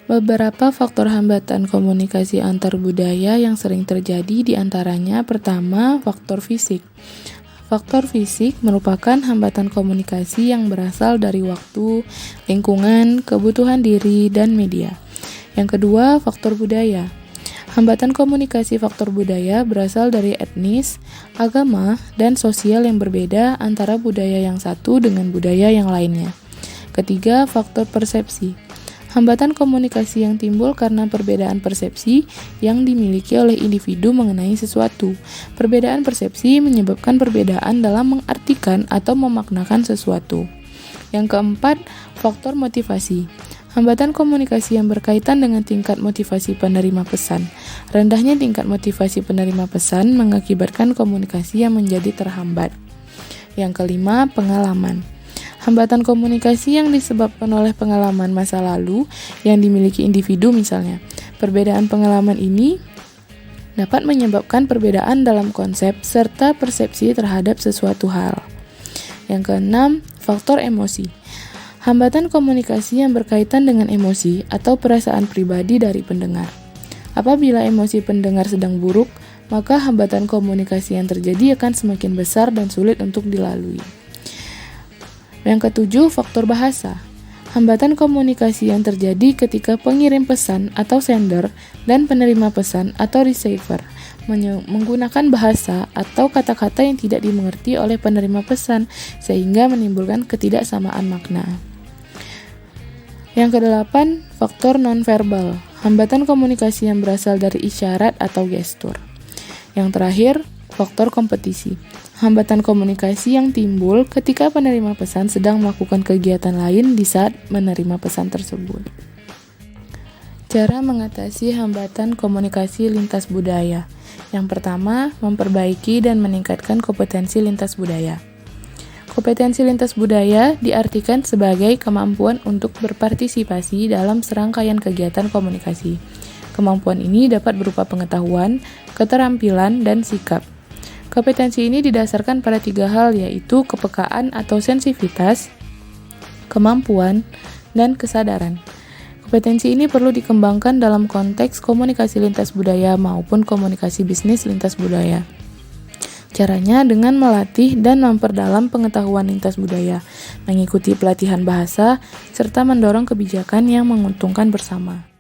Beberapa faktor hambatan komunikasi antar budaya yang sering terjadi diantaranya pertama, faktor fisik. Faktor fisik merupakan hambatan komunikasi yang berasal dari waktu, lingkungan, kebutuhan diri, dan media. Yang kedua, faktor budaya. Hambatan komunikasi faktor budaya berasal dari etnis, agama, dan sosial yang berbeda antara budaya yang satu dengan budaya yang lainnya. Ketiga, faktor persepsi. Hambatan komunikasi yang timbul karena perbedaan persepsi yang dimiliki oleh individu mengenai sesuatu. Perbedaan persepsi menyebabkan perbedaan dalam mengartikan atau memaknakan sesuatu. Yang keempat, faktor motivasi. Hambatan komunikasi yang berkaitan dengan tingkat motivasi penerima pesan. Rendahnya tingkat motivasi penerima pesan mengakibatkan komunikasi yang menjadi terhambat. Yang kelima, pengalaman. Hambatan komunikasi yang disebabkan oleh pengalaman masa lalu yang dimiliki individu misalnya. Perbedaan pengalaman ini dapat menyebabkan perbedaan dalam konsep serta persepsi terhadap sesuatu hal. Yang keenam, faktor emosi. Hambatan komunikasi yang berkaitan dengan emosi atau perasaan pribadi dari pendengar. Apabila emosi pendengar sedang buruk, maka hambatan komunikasi yang terjadi akan semakin besar dan sulit untuk dilalui. Yang ketujuh, faktor bahasa. Hambatan komunikasi yang terjadi ketika pengirim pesan atau sender dan penerima pesan atau receiver menggunakan bahasa atau kata-kata yang tidak dimengerti oleh penerima pesan sehingga menimbulkan ketidaksamaan makna. Yang kedelapan, faktor nonverbal. Hambatan komunikasi yang berasal dari isyarat atau gestur. Yang terakhir, faktor kompetisi. Hambatan komunikasi yang timbul ketika penerima pesan sedang melakukan kegiatan lain di saat menerima pesan tersebut. Cara mengatasi hambatan komunikasi lintas budaya. Yang pertama, memperbaiki dan meningkatkan kompetensi lintas budaya. Kompetensi lintas budaya diartikan sebagai kemampuan untuk berpartisipasi dalam serangkaian kegiatan komunikasi. Kemampuan ini dapat berupa pengetahuan, keterampilan, dan sikap. Kompetensi ini didasarkan pada 3 hal, yaitu kepekaan atau sensitivitas, kemampuan, dan kesadaran. Kompetensi ini perlu dikembangkan dalam konteks komunikasi lintas budaya maupun komunikasi bisnis lintas budaya. Caranya dengan melatih dan memperdalam pengetahuan lintas budaya, mengikuti pelatihan bahasa, serta mendorong kebijakan yang menguntungkan bersama.